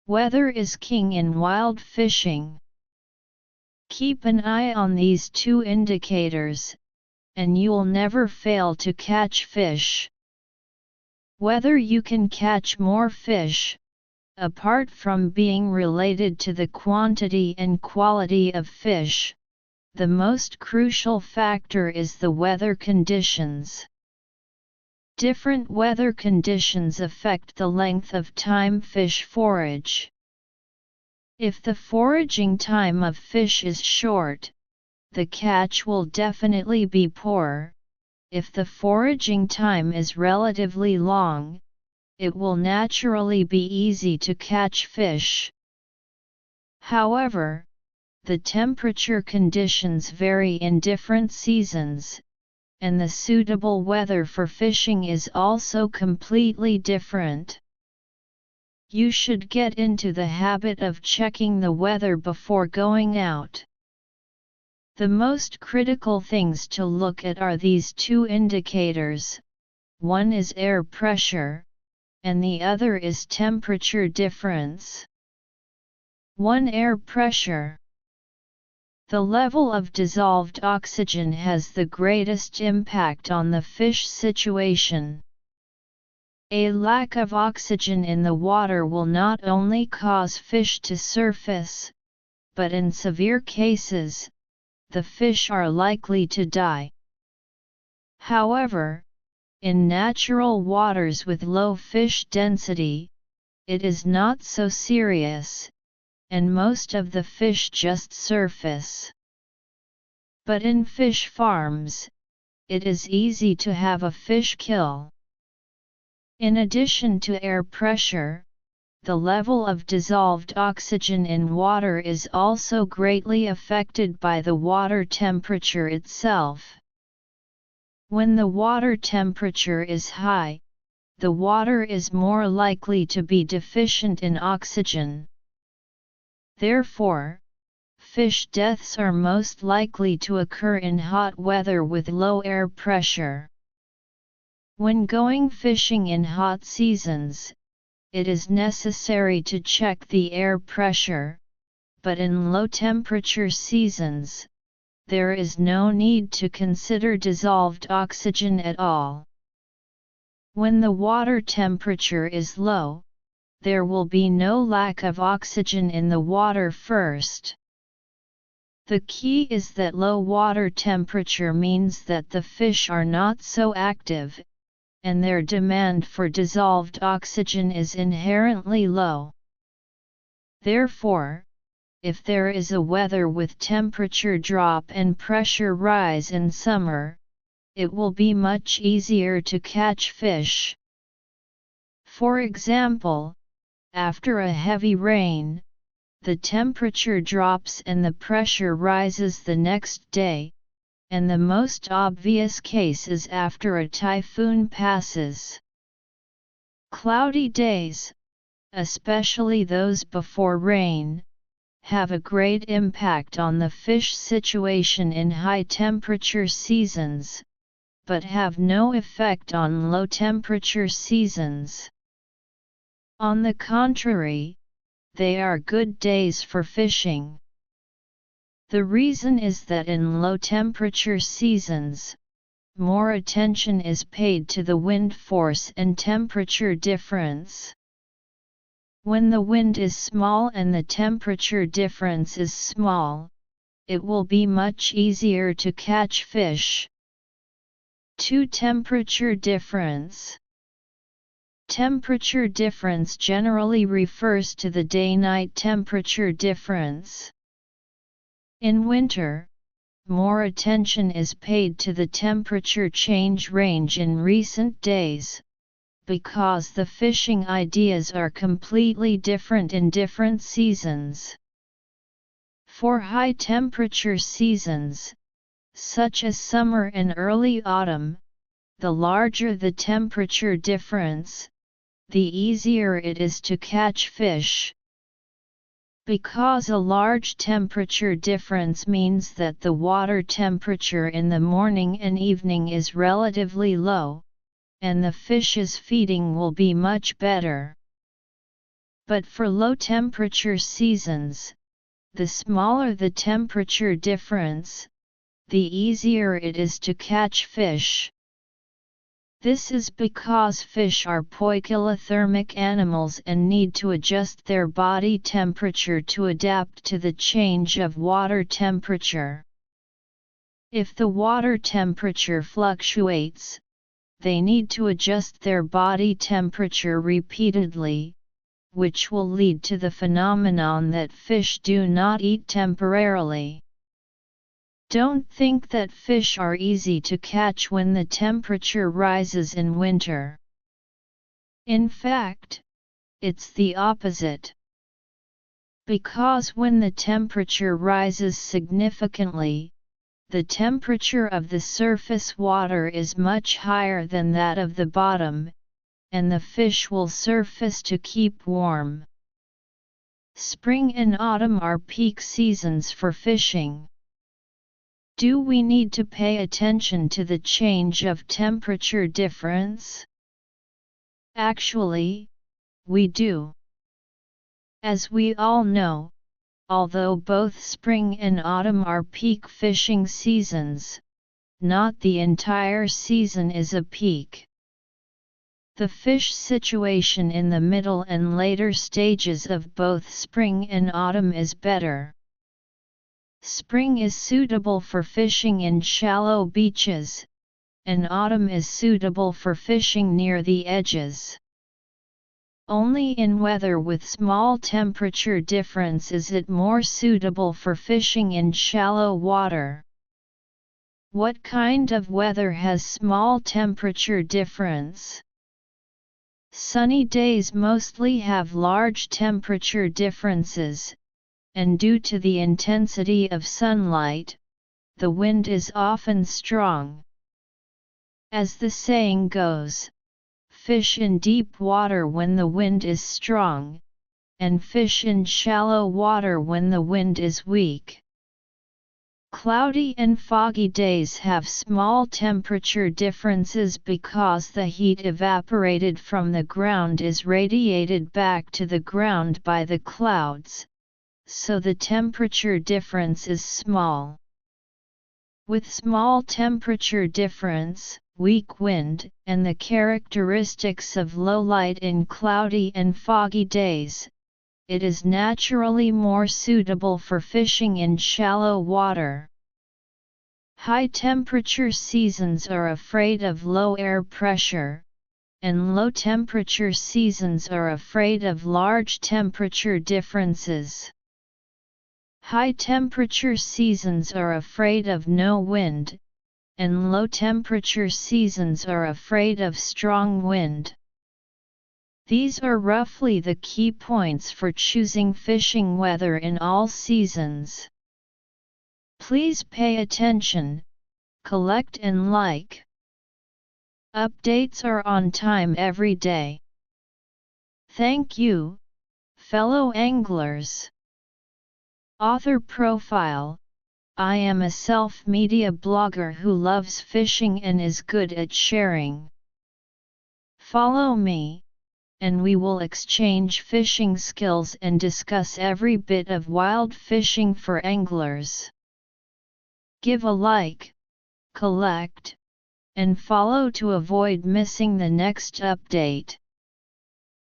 Weather is king in wild fishing. Keep an eye on these two indicators, and you'll never fail to catch fish. Whether you can catch more fish, apart from being related to the quantity and quality of fish, the most crucial factor is the weather conditions. Different weather conditions affect the length of time fish forage. If the foraging time of fish is short, the catch will definitely be poor. If the foraging time is relatively long, it will naturally be easy to catch fish. However, the temperature conditions vary in different seasons, and the suitable weather for fishing is also completely different. You should get into the habit of checking the weather before going out. The most critical things to look at are these two indicators. One is air pressure, and the other is temperature difference. 1. Air pressure. The level of dissolved oxygen has the greatest impact on the fish situation. A lack of oxygen in the water will not only cause fish to surface, but in severe cases, the fish are likely to die. However, in natural waters with low fish density, it is not so serious, and most of the fish just surface. But in fish farms, it is easy to have a fish kill. In addition to air pressure, the level of dissolved oxygen in water is also greatly affected by the water temperature itself. When the water temperature is high, the water is more likely to be deficient in oxygen. Therefore, fish deaths are most likely to occur in hot weather with low air pressure. When going fishing in hot seasons, it is necessary to check the air pressure, but in low temperature seasons, there is no need to consider dissolved oxygen at all. When the water temperature is low, there will be no lack of oxygen in the water first. The key is that low water temperature means that the fish are not so active, and their demand for dissolved oxygen is inherently low. Therefore, if there is a weather with temperature drop and pressure rise in summer, it will be much easier to catch fish. For example, after a heavy rain, the temperature drops and the pressure rises the next day, and the most obvious case is after a typhoon passes. Cloudy days, especially those before rain, have a great impact on the fish situation in high temperature seasons, but have no effect on low temperature seasons. On the contrary, they are good days for fishing. The reason is that in low temperature seasons, more attention is paid to the wind force and temperature difference. When the wind is small and the temperature difference is small, it will be much easier to catch fish. 2. Temperature difference. Temperature difference generally refers to the day-night temperature difference. In winter, more attention is paid to the temperature change range in recent days, because the fishing ideas are completely different in different seasons. For high temperature seasons, such as summer and early autumn, the larger the temperature difference, the easier it is to catch fish. Because a large temperature difference means that the water temperature in the morning and evening is relatively low, and the fish's feeding will be much better. But for low temperature seasons, the smaller the temperature difference, the easier it is to catch fish. This is because fish are poikilothermic animals and need to adjust their body temperature to adapt to the change of water temperature. If the water temperature fluctuates, they need to adjust their body temperature repeatedly, which will lead to the phenomenon that fish do not eat temporarily. Don't think that fish are easy to catch when the temperature rises in winter. In fact, it's the opposite. Because when the temperature rises significantly, the temperature of the surface water is much higher than that of the bottom, and the fish will surface to keep warm. Spring and autumn are peak seasons for fishing. Do we need to pay attention to the change of temperature difference? Actually, we do. As we all know, although both spring and autumn are peak fishing seasons, not the entire season is a peak. The fish situation in the middle and later stages of both spring and autumn is better. Spring is suitable for fishing in shallow beaches, and autumn is suitable for fishing near the edges. Only in weather with small temperature difference is it more suitable for fishing in shallow water. What kind of weather has small temperature difference? Sunny days mostly have large temperature differences, and due to the intensity of sunlight, the wind is often strong. As the saying goes, fish in deep water when the wind is strong, and fish in shallow water when the wind is weak. Cloudy and foggy days have small temperature differences because the heat evaporated from the ground is radiated back to the ground by the clouds, so the temperature difference is small. With small temperature difference, weak wind, and the characteristics of low light in cloudy and foggy days, it is naturally more suitable for fishing in shallow water. High temperature seasons are afraid of low air pressure, and low temperature seasons are afraid of large temperature differences. High temperature seasons are afraid of no wind, and low temperature seasons are afraid of strong wind. These are roughly the key points for choosing fishing weather in all seasons. Please pay attention, collect and like. Updates are on time every day. Thank you, fellow anglers. Author profile: I am a self-media blogger who loves fishing and is good at sharing. Follow me, and we will exchange fishing skills and discuss every bit of wild fishing for anglers. Give a like, collect, and follow to avoid missing the next update.